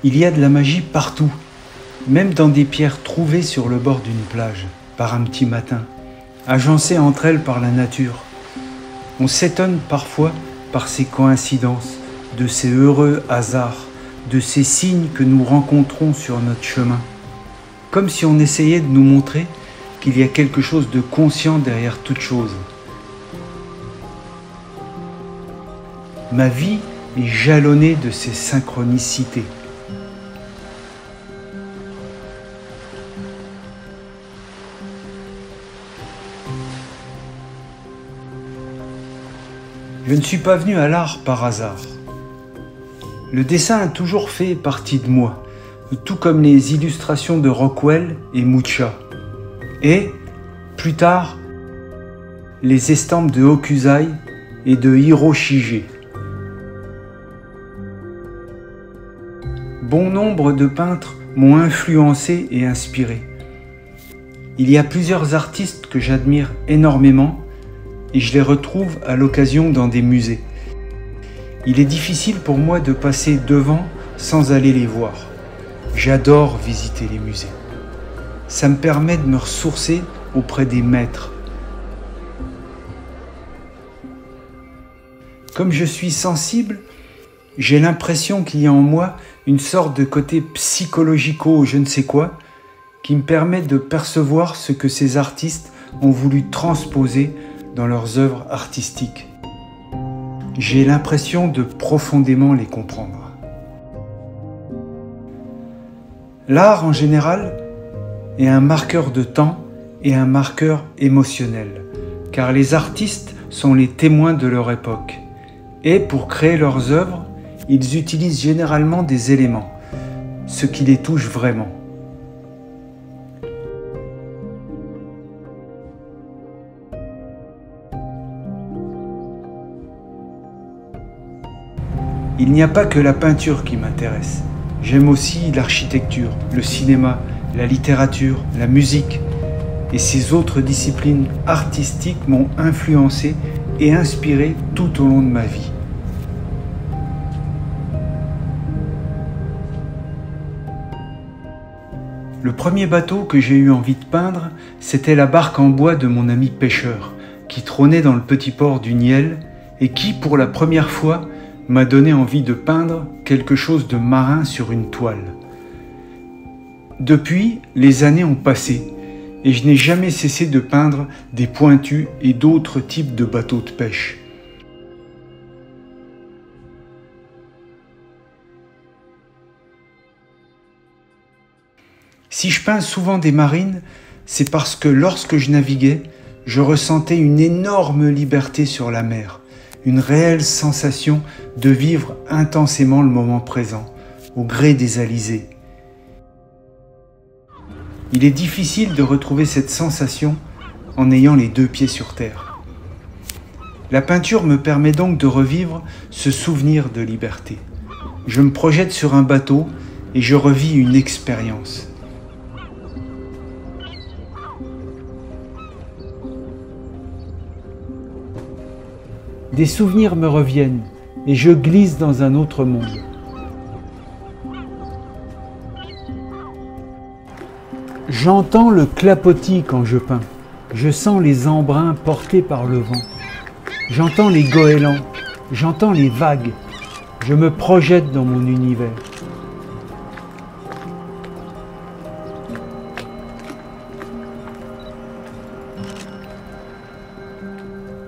Il y a de la magie partout, même dans des pierres trouvées sur le bord d'une plage, par un petit matin, agencées entre elles par la nature. On s'étonne parfois par ces coïncidences, de ces heureux hasards, de ces signes que nous rencontrons sur notre chemin, comme si on essayait de nous montrer qu'il y a quelque chose de conscient derrière toute chose. Ma vie est jalonnée de ces synchronicités. Je ne suis pas venu à l'art par hasard. Le dessin a toujours fait partie de moi, tout comme les illustrations de Rockwell et Mucha. Et, plus tard, les estampes de Hokusai et de Hiroshige. Bon nombre de peintres m'ont influencé et inspiré. Il y a plusieurs artistes que j'admire énormément et je les retrouve à l'occasion dans des musées. Il est difficile pour moi de passer devant sans aller les voir. J'adore visiter les musées. Ça me permet de me ressourcer auprès des maîtres. Comme je suis sensible, j'ai l'impression qu'il y a en moi une sorte de côté psychologico je ne sais quoi qui me permet de percevoir ce que ces artistes ont voulu transposer dans leurs œuvres artistiques. J'ai l'impression de profondément les comprendre. L'art en général est un marqueur de temps et un marqueur émotionnel, car les artistes sont les témoins de leur époque. Et pour créer leurs œuvres, ils utilisent généralement des éléments, ce qui les touche vraiment. Il n'y a pas que la peinture qui m'intéresse. J'aime aussi l'architecture, le cinéma, la littérature, la musique. Et ces autres disciplines artistiques m'ont influencé et inspiré tout au long de ma vie. Le premier bateau que j'ai eu envie de peindre, c'était la barque en bois de mon ami pêcheur, qui trônait dans le petit port du Niel et qui, pour la première fois, m'a donné envie de peindre quelque chose de marin sur une toile. Depuis, les années ont passé et je n'ai jamais cessé de peindre des pointus et d'autres types de bateaux de pêche. Si je peins souvent des marines, c'est parce que lorsque je naviguais, je ressentais une énorme liberté sur la mer. Une réelle sensation de vivre intensément le moment présent, au gré des alizés. Il est difficile de retrouver cette sensation en ayant les deux pieds sur terre. La peinture me permet donc de revivre ce souvenir de liberté. Je me projette sur un bateau et je revis une expérience. Des souvenirs me reviennent et je glisse dans un autre monde. J'entends le clapotis quand je peins. Je sens les embruns portés par le vent. J'entends les goélands. J'entends les vagues. Je me projette dans mon univers.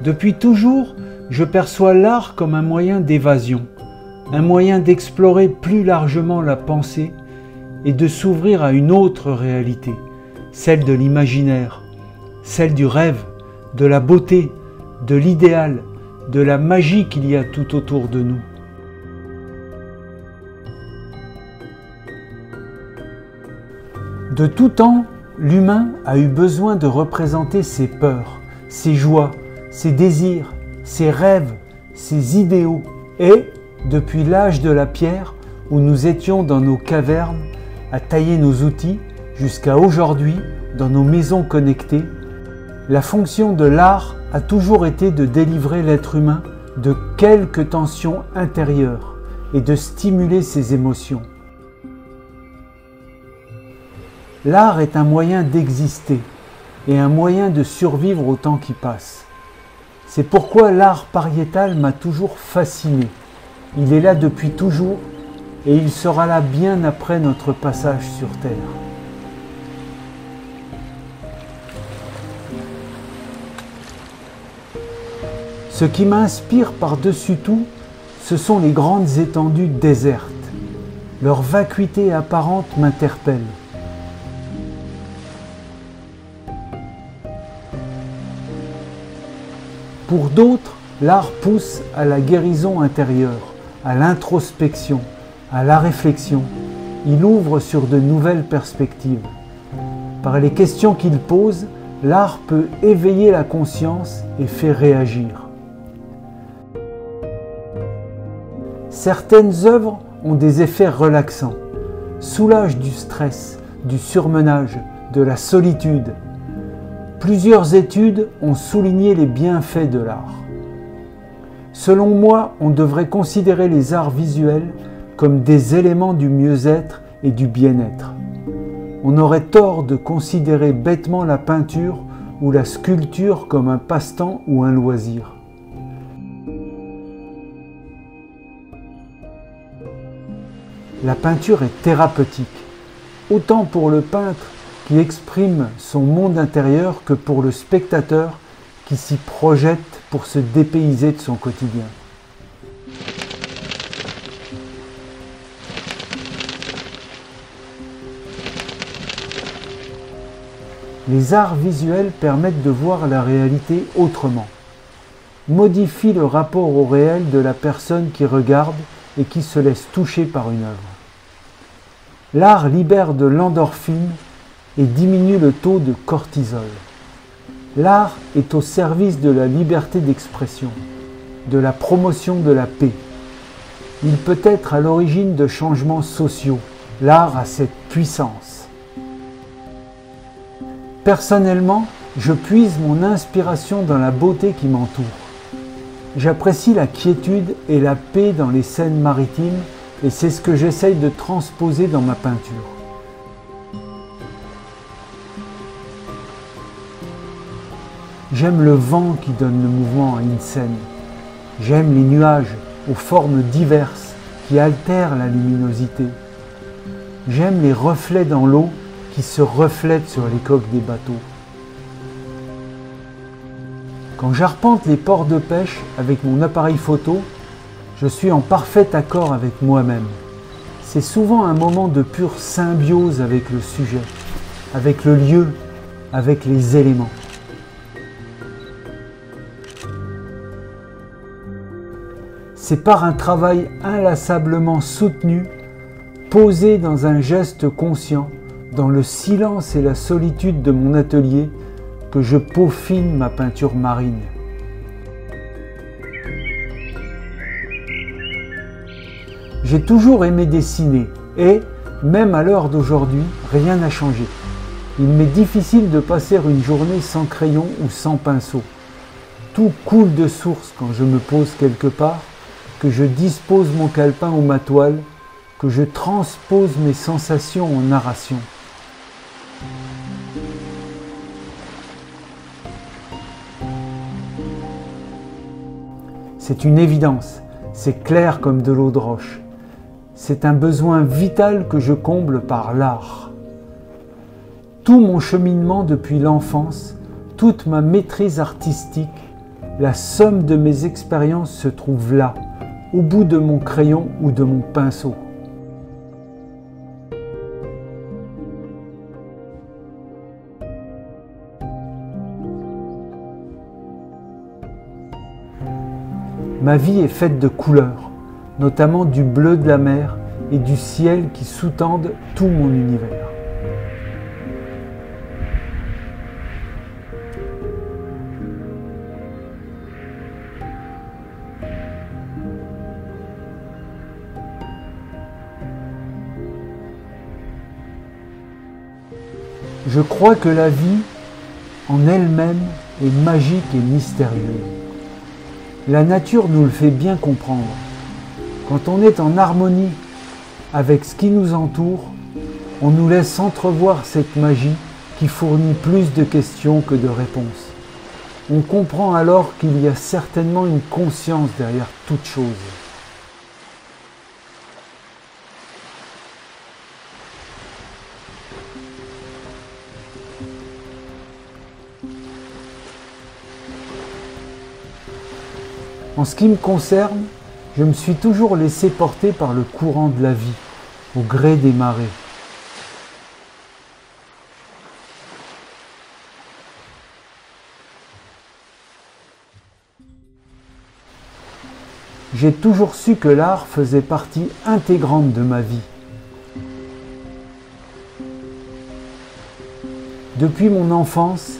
Depuis toujours, je perçois l'art comme un moyen d'évasion, un moyen d'explorer plus largement la pensée et de s'ouvrir à une autre réalité, celle de l'imaginaire, celle du rêve, de la beauté, de l'idéal, de la magie qu'il y a tout autour de nous. De tout temps, l'humain a eu besoin de représenter ses peurs, ses joies, ses désirs, ses rêves, ses idéaux. Et, depuis l'âge de la pierre, où nous étions dans nos cavernes, à tailler nos outils, jusqu'à aujourd'hui, dans nos maisons connectées, la fonction de l'art a toujours été de délivrer l'être humain de quelques tensions intérieures et de stimuler ses émotions. L'art est un moyen d'exister et un moyen de survivre au temps qui passe. C'est pourquoi l'art pariétal m'a toujours fasciné. Il est là depuis toujours et il sera là bien après notre passage sur Terre. Ce qui m'inspire par-dessus tout, ce sont les grandes étendues désertes. Leur vacuité apparente m'interpelle. Pour d'autres, l'art pousse à la guérison intérieure, à l'introspection, à la réflexion. Il ouvre sur de nouvelles perspectives. Par les questions qu'il pose, l'art peut éveiller la conscience et fait réagir. Certaines œuvres ont des effets relaxants, soulagent du stress, du surmenage, de la solitude. Plusieurs études ont souligné les bienfaits de l'art. Selon moi, on devrait considérer les arts visuels comme des éléments du mieux-être et du bien-être. On aurait tort de considérer bêtement la peinture ou la sculpture comme un passe-temps ou un loisir. La peinture est thérapeutique, autant pour le peintre qui exprime son monde intérieur que pour le spectateur qui s'y projette pour se dépayser de son quotidien. Les arts visuels permettent de voir la réalité autrement, modifient le rapport au réel de la personne qui regarde et qui se laisse toucher par une œuvre. L'art libère de l'endorphine et diminue le taux de cortisol. L'art est au service de la liberté d'expression, de la promotion de la paix. Il peut être à l'origine de changements sociaux. L'art a cette puissance. Personnellement, je puise mon inspiration dans la beauté qui m'entoure. J'apprécie la quiétude et la paix dans les scènes maritimes et c'est ce que j'essaye de transposer dans ma peinture. J'aime le vent qui donne le mouvement à une scène. J'aime les nuages aux formes diverses qui altèrent la luminosité. J'aime les reflets dans l'eau qui se reflètent sur les coques des bateaux. Quand j'arpente les ports de pêche avec mon appareil photo, je suis en parfait accord avec moi-même. C'est souvent un moment de pure symbiose avec le sujet, avec le lieu, avec les éléments. C'est par un travail inlassablement soutenu, posé dans un geste conscient, dans le silence et la solitude de mon atelier, que je peaufine ma peinture marine. J'ai toujours aimé dessiner et, même à l'heure d'aujourd'hui, rien n'a changé. Il m'est difficile de passer une journée sans crayon ou sans pinceau. Tout coule de source quand je me pose quelque part, que je dispose mon calepin ou ma toile, que je transpose mes sensations en narration. C'est une évidence, c'est clair comme de l'eau de roche. C'est un besoin vital que je comble par l'art. Tout mon cheminement depuis l'enfance, toute ma maîtrise artistique, la somme de mes expériences se trouve là, au bout de mon crayon ou de mon pinceau. Ma vie est faite de couleurs, notamment du bleu de la mer et du ciel qui sous-tendent tout mon univers. Je crois que la vie, en elle-même, est magique et mystérieuse. La nature nous le fait bien comprendre. Quand on est en harmonie avec ce qui nous entoure, On nous laisse entrevoir cette magie qui fournit plus de questions que de réponses. On comprend alors qu'il y a certainement une conscience derrière toute chose. En ce qui me concerne, je me suis toujours laissé porter par le courant de la vie, au gré des marées. J'ai toujours su que l'art faisait partie intégrante de ma vie. Depuis mon enfance,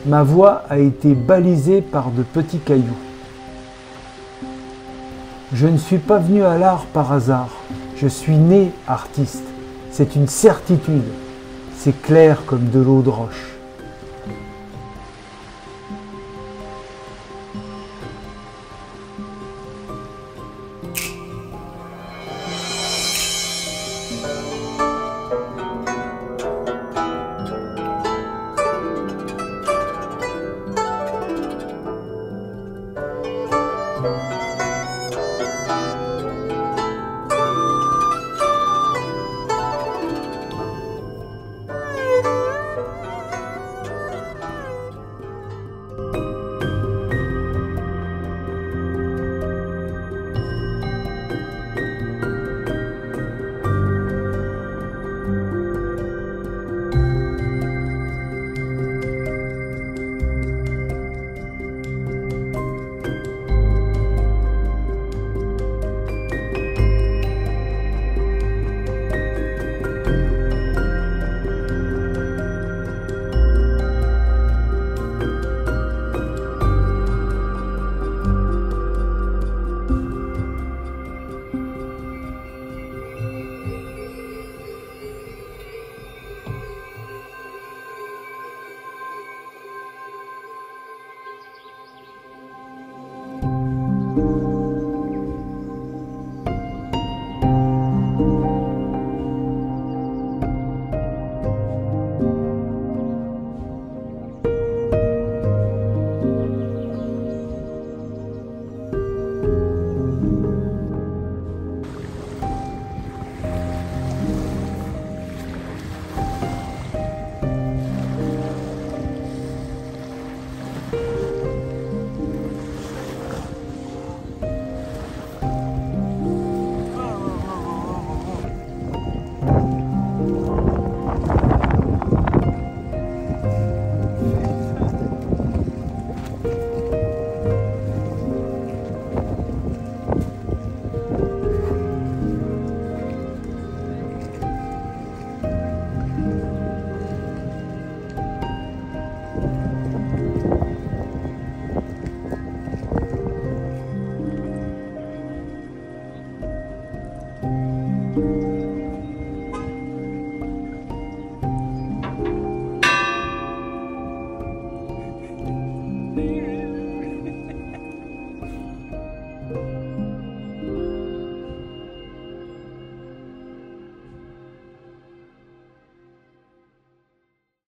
ma voie a été balisée par de petits cailloux. Je ne suis pas venu à l'art par hasard, je suis né artiste. C'est une certitude, c'est clair comme de l'eau de roche.